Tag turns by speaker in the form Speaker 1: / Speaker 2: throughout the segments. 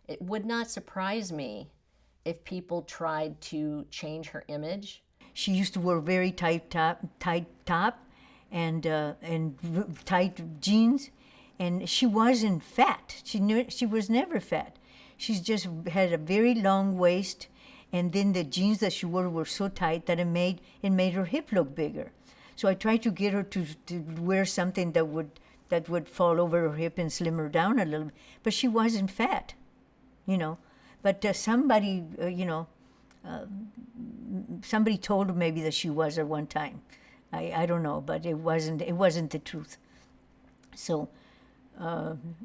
Speaker 1: It would not surprise me if people tried to change her image.
Speaker 2: She used to wear very tight top, and tight jeans, and she wasn't fat. She was never fat. She just had a very long waist, and then the jeans that she wore were so tight that it made her hip look bigger. So I tried to get her to wear something that would fall over her hip and slim her down a little, but she wasn't fat, you know. But somebody, somebody told her maybe that she was at one time. I don't know, but it wasn't the truth. So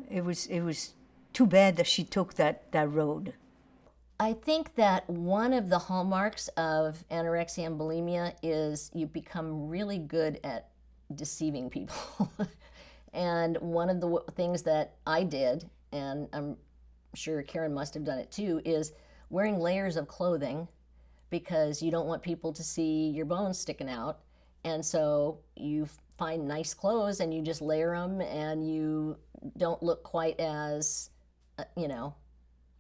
Speaker 2: it was too bad that she took that road.
Speaker 1: I think that one of the hallmarks of anorexia and bulimia is you become really good at deceiving people. And one of the things that I did, and I'm sure Karen must have done it too, is wearing layers of clothing because you don't want people to see your bones sticking out. And so you find nice clothes and you just layer them, and you don't look quite as,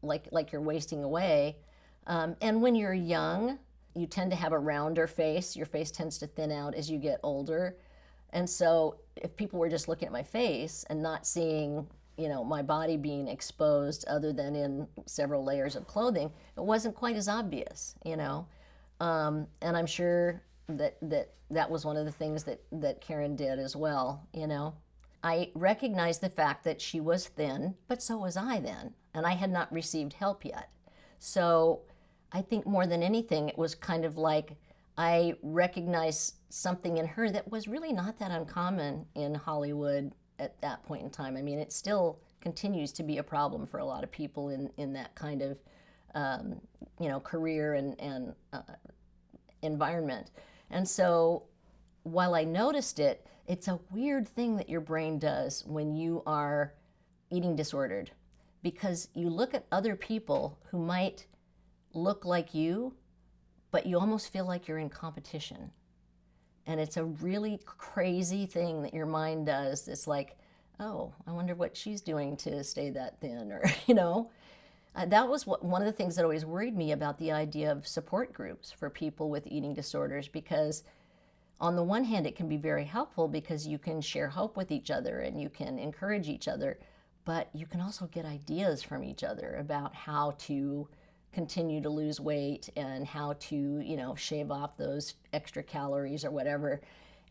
Speaker 1: like you're wasting away. And when you're young, you tend to have a rounder face. Your face tends to thin out as you get older. And so if people were just looking at my face and not seeing, my body being exposed other than in several layers of clothing, it wasn't quite as obvious, And I'm sure that was one of the things that Karen did as well, I recognized the fact that she was thin, but so was I then, and I had not received help yet. So I think more than anything, it was kind of like I recognized something in her that was really not that uncommon in Hollywood at that point in time. I mean, it still continues to be a problem for a lot of people in that kind of, career and environment. And so while I noticed it, it's a weird thing that your brain does when you are eating disordered, because you look at other people who might look like you, but you almost feel like you're in competition. And it's a really crazy thing that your mind does. It's like, oh, I wonder what she's doing to stay that thin, or, that was one of the things that always worried me about the idea of support groups for people with eating disorders, because on the one hand, it can be very helpful because you can share hope with each other and you can encourage each other, but you can also get ideas from each other about how to continue to lose weight and how to, shave off those extra calories or whatever.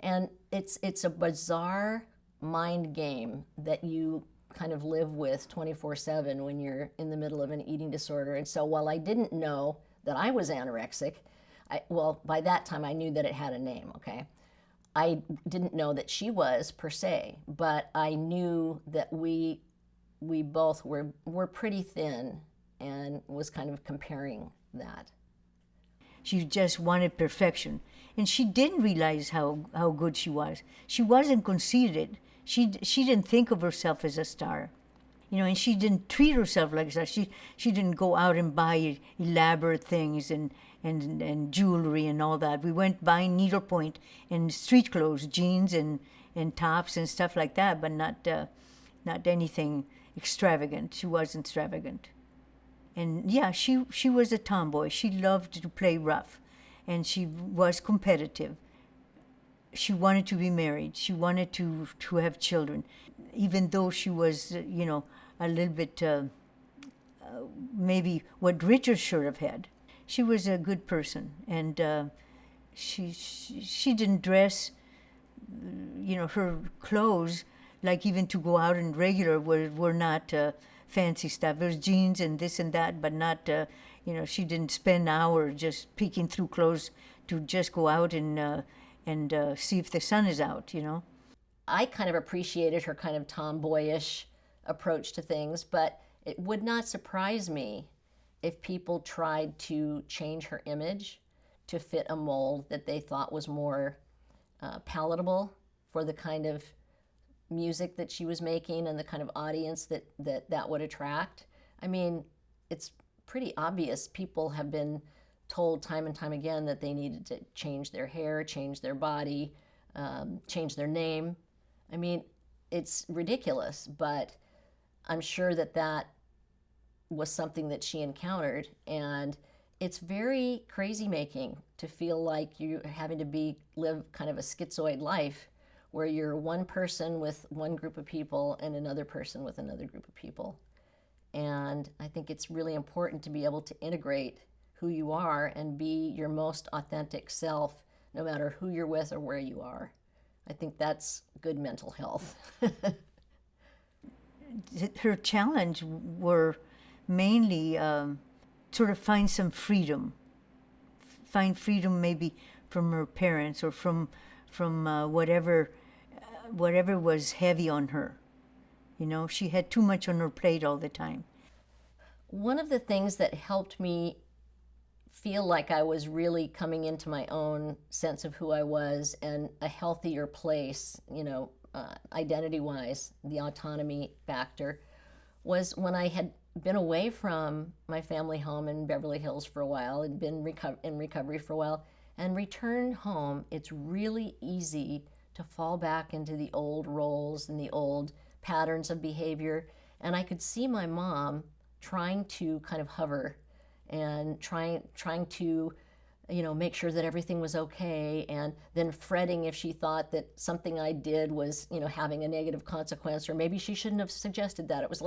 Speaker 1: And it's a bizarre mind game that you kind of live with 24/7 when you're in the middle of an eating disorder. And so while I didn't know that I was anorexic, by that time I knew that it had a name, okay? I didn't know that she was per se, but I knew that we both were pretty thin, and was kind of comparing that.
Speaker 2: She just wanted perfection, and she didn't realize how good she was. She wasn't conceited. She didn't think of herself as a star, and she didn't treat herself like that. She didn't go out and buy elaborate things and jewelry and all that. We went buying needlepoint and street clothes, jeans and tops and stuff like that, but not anything extravagant. She wasn't extravagant. And yeah, she was a tomboy. She loved to play rough, and she was competitive. She wanted to be married. She wanted to have children, even though she was, a little bit maybe what Richard should have had. She was a good person, and she didn't dress, her clothes, like even to go out in regular were not fancy stuff. There's jeans and this and that, but not, she didn't spend hours just peeking through clothes to just go out and see if the sun is out,
Speaker 1: I kind of appreciated her kind of tomboyish approach to things, but it would not surprise me if people tried to change her image to fit a mold that they thought was more palatable for the kind of music that she was making and the kind of audience that would attract. I mean, it's pretty obvious. People have been told time and time again that they needed to change their hair, change their body, change their name. I mean, it's ridiculous, but I'm sure that was something that she encountered. And it's very crazy making to feel like you're having to live kind of a schizoid life where you're one person with one group of people and another person with another group of people. And I think it's really important to be able to integrate who you are and be your most authentic self, no matter who you're with or where you are. I think that's good mental health.
Speaker 2: Her challenge were mainly sort of find some freedom. Find freedom maybe from her parents or from whatever was heavy on her. You know, she had too much on her plate all the time.
Speaker 1: One of the things that helped me feel like I was really coming into my own sense of who I was and a healthier place, identity-wise, the autonomy factor, was when I had been away from my family home in Beverly Hills for a while and been in recovery for a while, and returned home. It's really easy to fall back into the old roles and the old patterns of behavior. And I could see my mom trying to kind of hover and trying to make sure that everything was okay, and then fretting if she thought that something I did was having a negative consequence, or maybe she shouldn't have suggested that. It was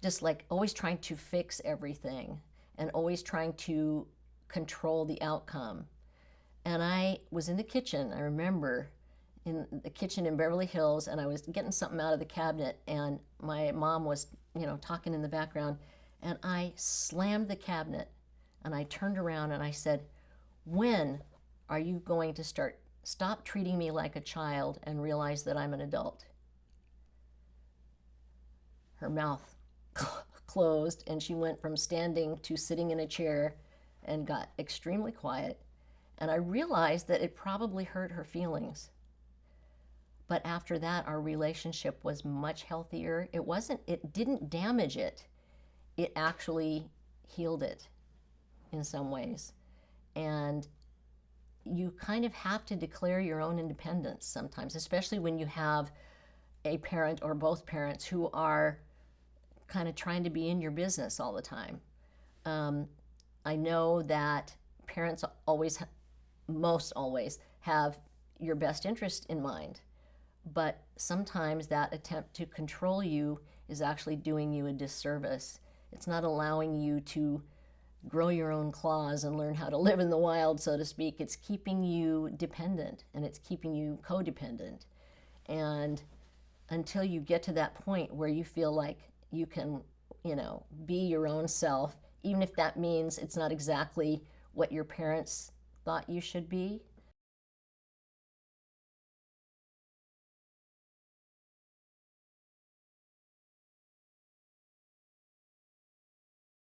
Speaker 1: just like always trying to fix everything and always trying to control the outcome. And I was in the kitchen, I remember, in the kitchen in Beverly Hills, and I was getting something out of the cabinet, and my mom was, talking in the background, and I slammed the cabinet, and I turned around and I said, "When are you going to stop treating me like a child and realize that I'm an adult?" Her mouth closed, and she went from standing to sitting in a chair and got extremely quiet. And I realized that it probably hurt her feelings. But after that, our relationship was much healthier. It didn't damage it. It actually healed it in some ways. And you kind of have to declare your own independence sometimes, especially when you have a parent or both parents who are kind of trying to be in your business all the time. I know that parents most always have your best interest in mind, but sometimes that attempt to control you is actually doing you a disservice. It's not allowing you to grow your own claws and learn how to live in the wild, so to speak. It's keeping you dependent, and it's keeping you codependent. And until you get to that point where you feel like you can, be your own self, even if that means it's not exactly what your parents thought you should be,